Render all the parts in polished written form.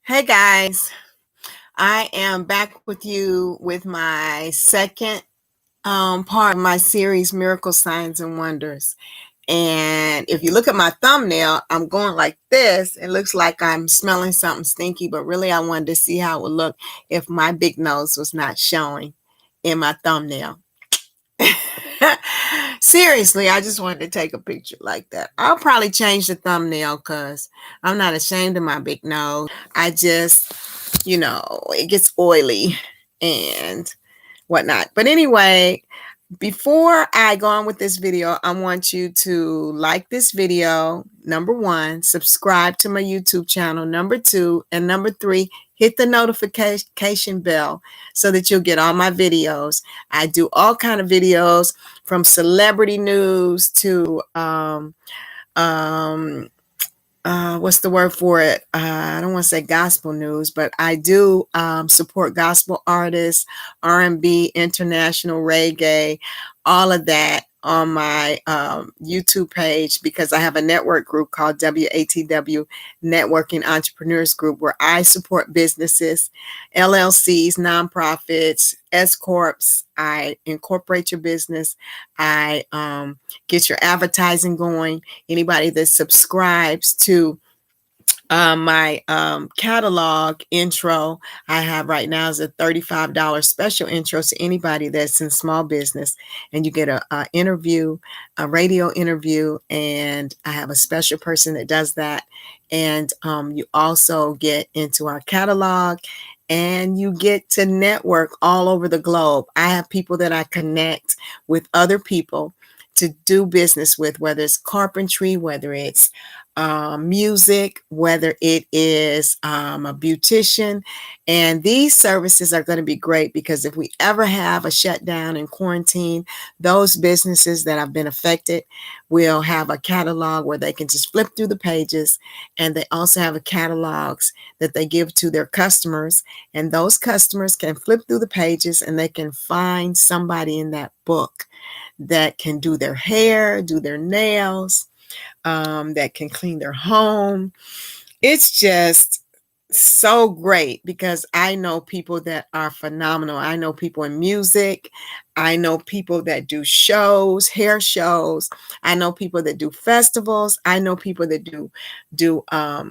Hey guys, I am back with you with my second part of my series, Miracle Signs and Wonders. And if you look at my thumbnail, I'm going like this. It looks like I'm smelling something stinky, but really I wanted to see how it would look if my big nose was not showing in my thumbnail. Seriously, I just wanted to take a picture like that. I'll probably change the thumbnail because I'm not ashamed of my big nose. I just, it gets oily and whatnot. But anyway, before I go on with this video, I want you to like this video, number one, subscribe to my YouTube channel, number two, and number three, hit the notification bell so that you'll get all my videos. I do all kind of videos from celebrity news to what's the word for it? I don't want to say gospel news, but I do support gospel artists, R&B, international reggae, all of that on my YouTube page because I have a network group called WATW Networking Entrepreneurs Group where I support businesses, LLCs, nonprofits, S Corps. I incorporate your business. I get your advertising going. Anybody that subscribes to my catalog intro I have right now is a $35 special intro to anybody that's in small business, and you get a interview, a radio interview, and I have a special person that does that. And you also get into our catalog and you get to network all over the globe. I have people that I connect with other people to do business with, whether it's carpentry, whether it's music, whether it is a beautician. And these services are going to be great because if we ever have a shutdown and quarantine, those businesses that have been affected will have a catalog where they can just flip through the pages. And they also have a catalogs that they give to their customers. And those customers can flip through the pages and they can find somebody in that book that can do their hair, do their nails, that can clean their home. It's just so great because I know people that are phenomenal. I know people in music. I know people that do shows, hair shows. I know people that do festivals. I know people that do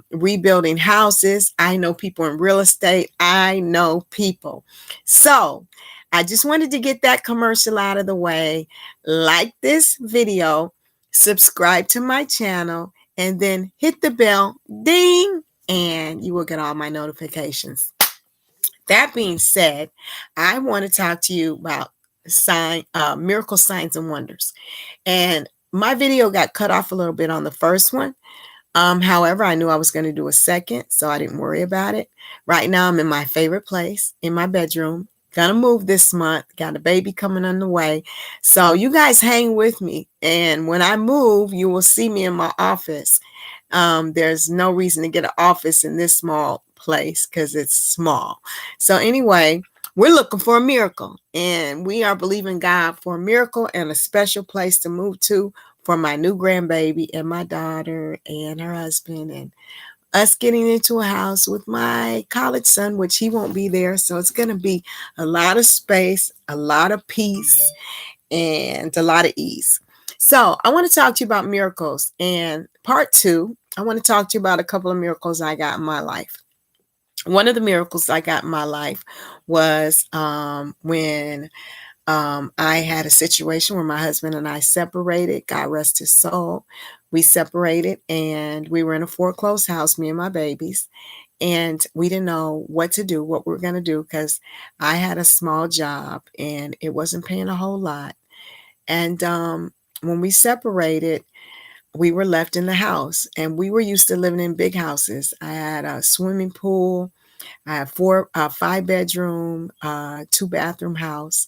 rebuilding houses. I know people in real estate. I know people. So I just wanted to get that commercial out of the way. Like this video, subscribe to my channel, and then hit the bell, ding, and you will get all my notifications. That being said, I want to talk to you about miracle signs and wonders. And my video got cut off a little bit on the first one. However, I knew I was going to do a second, so I didn't worry about it. Right now, I'm in my favorite place, in my bedroom. Gonna move this month. Got a baby coming on the way. So you guys hang with me. And when I move, you will see me in my office. There's no reason to get an office in this small place because it's small. So anyway, we're looking for a miracle. And we are believing God for a miracle and a special place to move to for my new grandbaby and my daughter and her husband, and us getting into a house with my college son, which he won't be there. So it's going to be a lot of space, a lot of peace, and a lot of ease. So I want to talk to you about miracles. And part two, I want to talk to you about a couple of miracles I got in my life. One of the miracles I got in my life was when I had a situation where my husband and I separated. God rest his soul. We separated and we were in a foreclosed house, me and my babies. And we didn't know what to do, what we were going to do, because I had a small job and it wasn't paying a whole lot. And when we separated, we were left in the house, and we were used to living in big houses. I had a swimming pool. I had 5-bedroom, 2-bathroom house,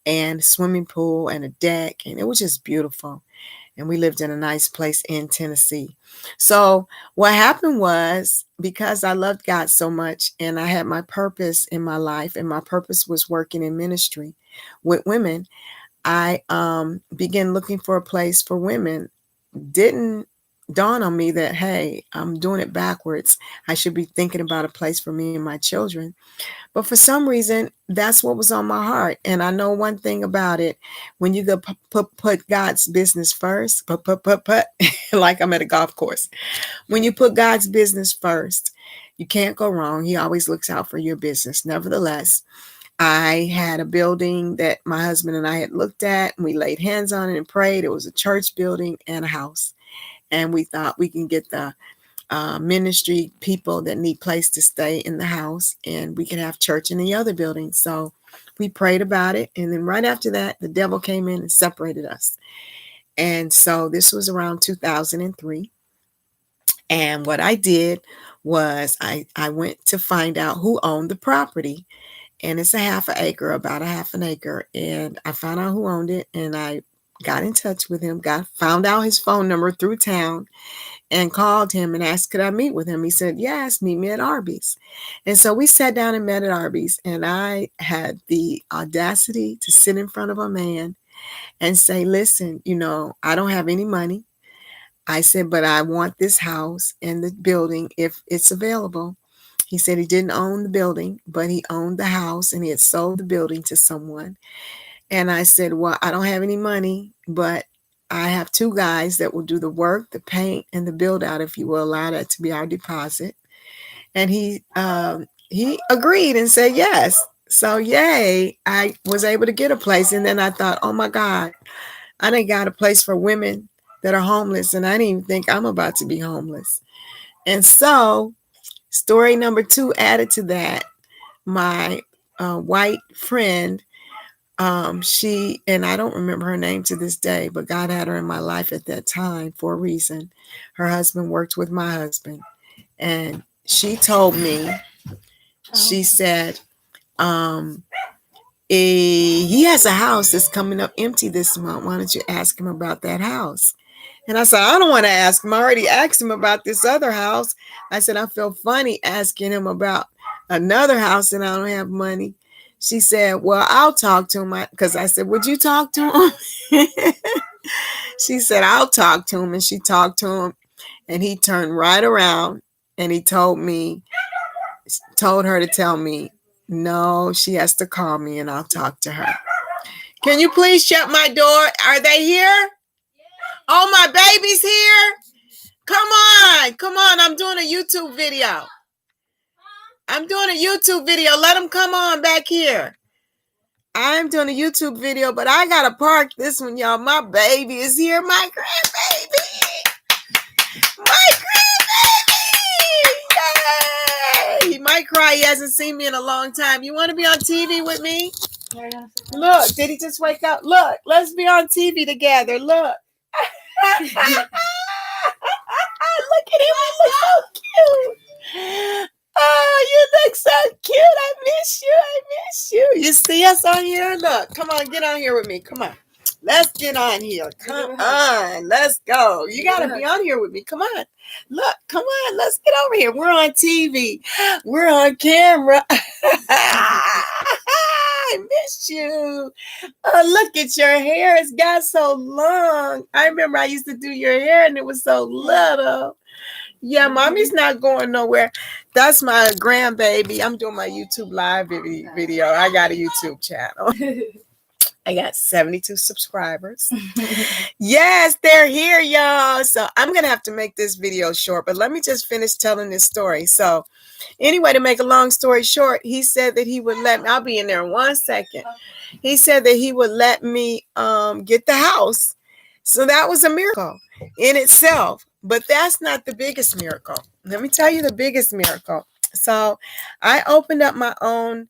and swimming pool and a deck, and it was just beautiful. And we lived in a nice place in Tennessee. So what happened was, because I loved God so much and I had my purpose in my life, and my purpose was working in ministry with women, I began looking for a place for women. Didn't dawned on me that, hey, I'm doing it backwards. I should be thinking about a place for me and my children. But for some reason, that's what was on my heart. And I know one thing about it. When you go put God's business first, like I'm at a golf course. When you put God's business first, you can't go wrong. He always looks out for your business. Nevertheless, I had a building that my husband and I had looked at, and we laid hands on it and prayed. It was a church building and a house. And we thought we can get the ministry people that need place to stay in the house, and we can have church in the other building. So we prayed about it. And then right after that, the devil came in and separated us. And so this was around 2003. And what I did was I went to find out who owned the property. And it's a half an acre, about a half an acre. And I found out who owned it, and I got in touch with him, found out his phone number through town, and called him and asked, could I meet with him? He said, yes, meet me at Arby's. And so we sat down and met at Arby's, and I had the audacity to sit in front of a man and say, listen, I don't have any money. I said, but I want this house and the building if it's available. He said he didn't own the building, but he owned the house and he had sold the building to someone. And I said, well, I don't have any money, but I have two guys that will do the work, the paint, and the build out, if you will allow that to be our deposit. And he agreed and said yes. So yay, I was able to get a place. And then I thought, oh my God, I done got a place for women that are homeless, and I didn't even think I'm about to be homeless. And so story number 2 added to that. My white friend, she, and I don't remember her name to this day, but God had her in my life at that time for a reason. Her husband worked with my husband, and she told me, she said, he has a house that's coming up empty this month. Why don't you ask him about that house? And I said, I don't want to ask him. I already asked him about this other house. I said, I feel funny asking him about another house and I don't have money. She said, well, I'll talk to him. Because I said, would you talk to him? She said, I'll talk to him. And she talked to him. And he turned right around and he told her to tell me, no, she has to call me and I'll talk to her. Can you please shut my door? Are they here? Oh, my baby's here? Come on. I'm doing a YouTube video. Let them come on back here. I'm doing a YouTube video, but I got to park this one, y'all. My baby is here. My grandbaby. Yay! He might cry. He hasn't seen me in a long time. You want to be on TV with me? Look, did he just wake up? Look, let's be on TV together. Look. Look at him. He looks so cute. Oh, you look so cute. I miss you. You see us on here? Look, come on, get on here with me. Come on. Let's get on here. Come on. Let's go. You got to be on here with me. Come on. Look, come on. Let's get over here. We're on TV. We're on camera. I miss you. Oh, look at your hair. It's got so long. I remember I used to do your hair and it was so little. Yeah, mommy's not going nowhere. That's my grandbaby. I'm doing my YouTube live video. I got a YouTube channel. I got 72 subscribers. Yes, they're here, y'all. So I'm going to have to make this video short, but let me just finish telling this story. So anyway, to make a long story short, he said that he would let me, I'll be in there in 1 second. He said that he would let me get the house. So that was a miracle in itself, but that's not the biggest miracle. Let me tell you the biggest miracle. So I opened up my own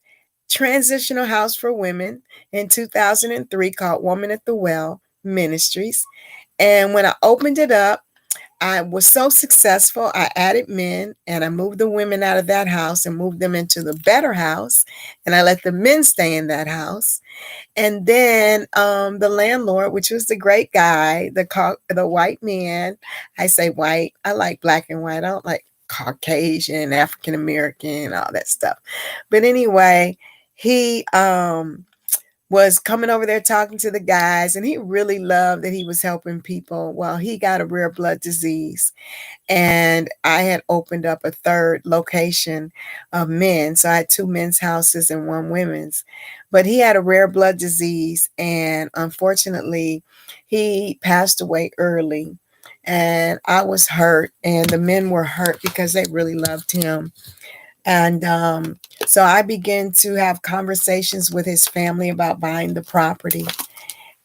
transitional house for women in 2003 called Woman at the Well Ministries. And when I opened it up, I was so successful. I added men and I moved the women out of that house and moved them into the better house. And I let the men stay in that house. And then the landlord, which was the great guy, the white man, I say white, I like black and white. I don't like Caucasian, African-American, all that stuff. But anyway, he was coming over there talking to the guys, and he really loved that he was helping people. Well, he got a rare blood disease, and I had opened up a third location of men. So I had two men's houses and one women's. But he had a rare blood disease, and unfortunately, he passed away early. And I was hurt, and the men were hurt because they really loved him. And so I began to have conversations with his family about buying the property.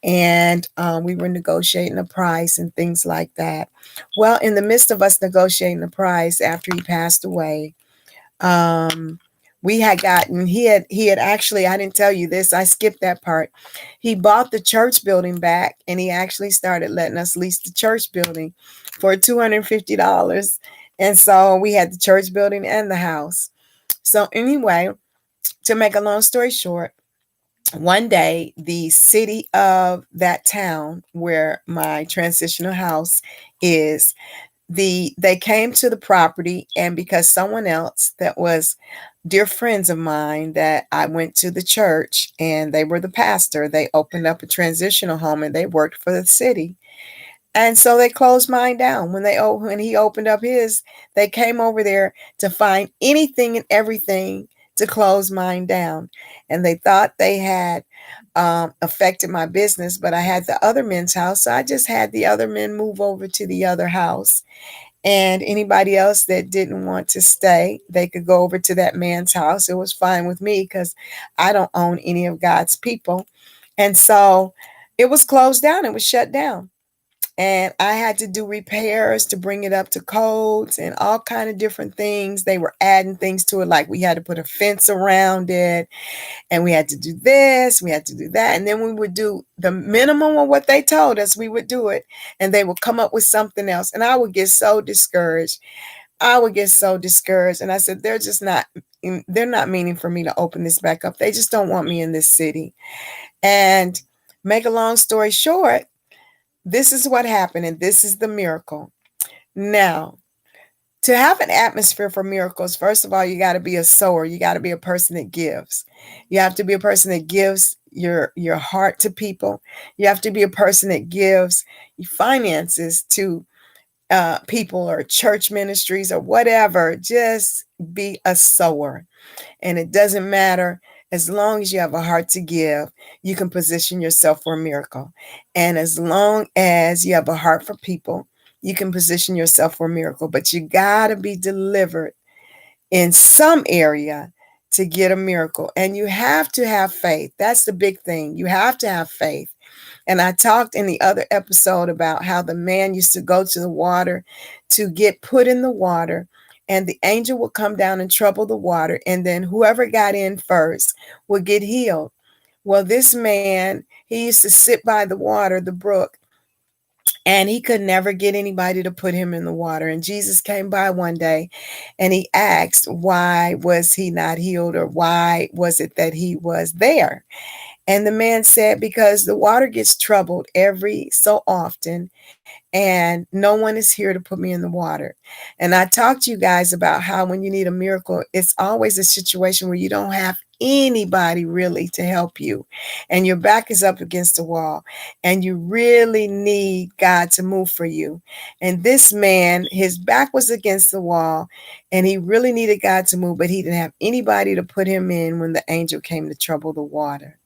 And we were negotiating a price and things like that. Well, in the midst of us negotiating the price after he passed away, um, we had gotten he had actually, I didn't tell you this, I skipped that part. He bought the church building back, and he actually started letting us lease the church building for $250. And so we had the church building and the house. So anyway, to make a long story short, one day the city of that town where my transitional house is, they came to the property, and because someone else that was dear friends of mine that I went to the church, and they were the pastor, they opened up a transitional home and they worked for the city. And so they closed mine down. When he opened up his, they came over there to find anything and everything to close mine down. And they thought they had affected my business, but I had the other men's house, so I just had the other men move over to the other house. And anybody else that didn't want to stay, they could go over to that man's house. It was fine with me because I don't own any of God's people. And so it was closed down. It was shut down, and I had to do repairs to bring it up to codes and all kind of different things. They were adding things to it, like we had to put a fence around it, and we had to do this, we had to do that, and then we would do the minimum of what they told us. We would do it, and they would come up with something else, and I would get so discouraged. And I said, they're not meaning for me to open this back up. They just don't want me in this city. And make a long story short, this is what happened, and this is the miracle. Now, to have an atmosphere for miracles, first of all, you got to be a sower. You got to be a person that gives. You have to be a person that gives your heart to people. You have to be a person that gives finances to people or church ministries or whatever. Just be a sower. And it doesn't matter, as long as you have a heart to give, you can position yourself for a miracle. And as long as you have a heart for people, you can position yourself for a miracle. But you got to be delivered in some area to get a miracle. And you have to have faith. That's the big thing. You have to have faith. And I talked in the other episode about how the man used to go to the water to get put in the water, and the angel would come down and trouble the water, and then whoever got in first would get healed. Well, this man, he used to sit by the water, the brook, and he could never get anybody to put him in the water. And Jesus came by one day, and he asked, why was he not healed, or why was it that he was there? And the man said, because the water gets troubled every so often, and no one is here to put me in the water. And I talked to you guys about how when you need a miracle, it's always a situation where you don't have anybody really to help you, and your back is up against the wall, and you really need God to move for you. And this man, his back was against the wall, and he really needed God to move, but he didn't have anybody to put him in when the angel came to trouble the water.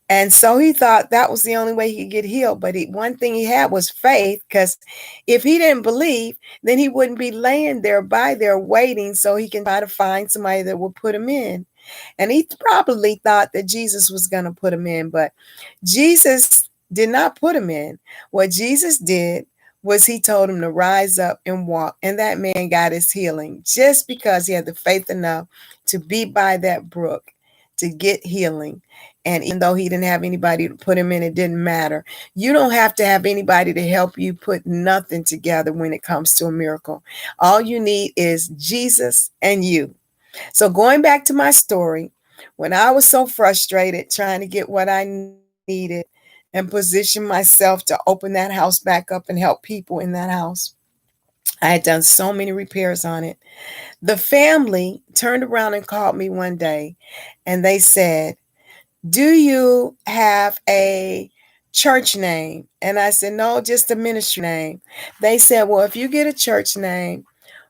And so he thought that was the only way he could get healed. But one thing he had was faith, because if he didn't believe, then he wouldn't be laying there by there waiting so he can try to find somebody that will put him in. And he probably thought that Jesus was going to put him in, but Jesus did not put him in. What Jesus did was he told him to rise up and walk. And that man got his healing just because he had the faith enough to be by that brook to get healing. And even though he didn't have anybody to put him in, it didn't matter. You don't have to have anybody to help you put nothing together when it comes to a miracle. All you need is Jesus and you. So going back to my story, when I was so frustrated trying to get what I needed and position myself to open that house back up and help people in that house, I had done so many repairs on it. The family turned around and called me one day, and they said, do you have a church name? And I said, no, just a ministry name. They said, well, if you get a church name,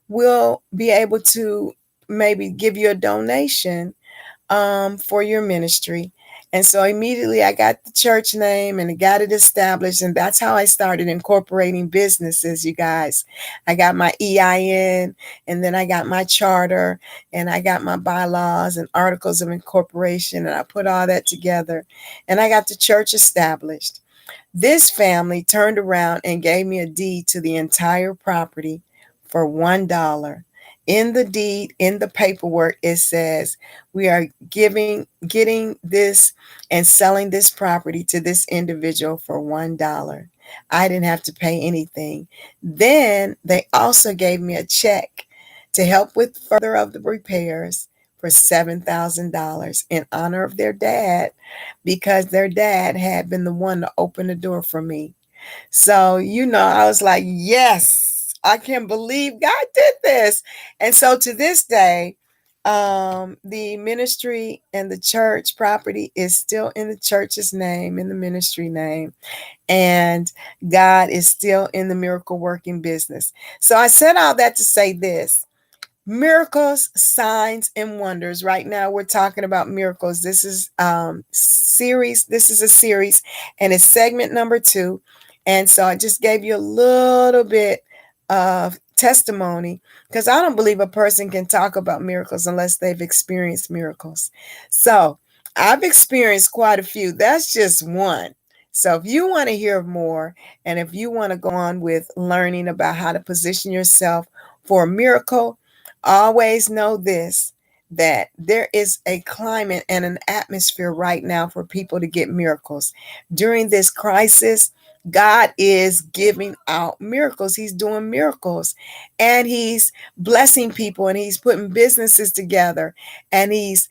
we'll be able to maybe give you a donation for your ministry. And so immediately I got the church name and I got it established. And that's how I started incorporating businesses, you guys. I got my EIN, and then I got my charter, and I got my bylaws and articles of incorporation. And I put all that together and I got the church established. This family turned around and gave me a deed to the entire property for $1. In the deed, in the paperwork, it says we are getting this and selling this property to this individual for $1. I didn't have to pay anything. Then they also gave me a check to help with further of the repairs for $7,000 in honor of their dad, because their dad had been the one to open the door for me. So, I was like, yes, I can't believe God did this. And so to this day, the ministry and the church property is still in the church's name, in the ministry name. And God is still in the miracle working business. So I said all that to say this: miracles, signs, and wonders. Right now we're talking about miracles. This is series. This is a series, and it's segment number 2. And so I just gave you a little bit of testimony, because I don't believe a person can talk about miracles unless they've experienced miracles. So I've experienced quite a few. That's just one. So if you want to hear more, and if you want to go on with learning about how to position yourself for a miracle, always know this, that there is a climate and an atmosphere right now for people to get miracles. During this crisis, God is giving out miracles. He's doing miracles, and he's blessing people, and he's putting businesses together. And he's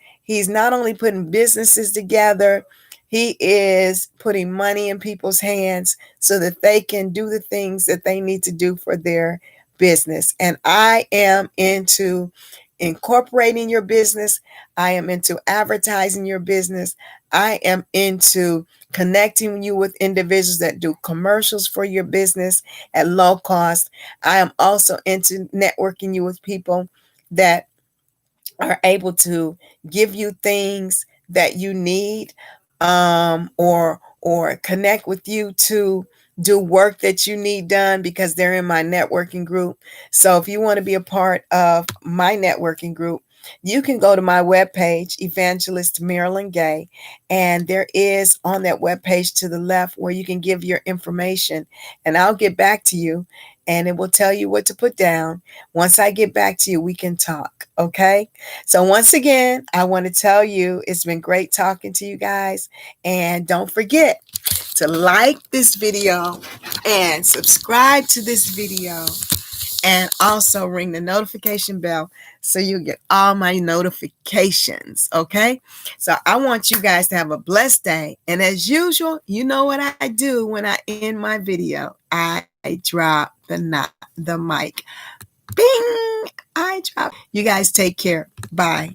not only putting businesses together, he is putting money in people's hands so that they can do the things that they need to do for their business. And I am into incorporating your business. I am into advertising your business. I am into connecting you with individuals that do commercials for your business at low cost. I am also into networking you with people that are able to give you things that you need, or connect with you to do work that you need done, because they're in my networking group. So if you want to be a part of my networking group, you can go to my webpage, Evangelist Marilyn Gay, and there is on that webpage to the left where you can give your information, and I'll get back to you, and it will tell you what to put down. Once I get back to you, we can talk. Okay. So once again, I want to tell you, it's been great talking to you guys. And don't forget to like this video and subscribe to this video, and also ring the notification bell so you get all my notifications. Okay. So I want you guys to have a blessed day. And as usual, you know what I do when I end my video? I drop the mic. Bing! I drop. You guys take care. Bye.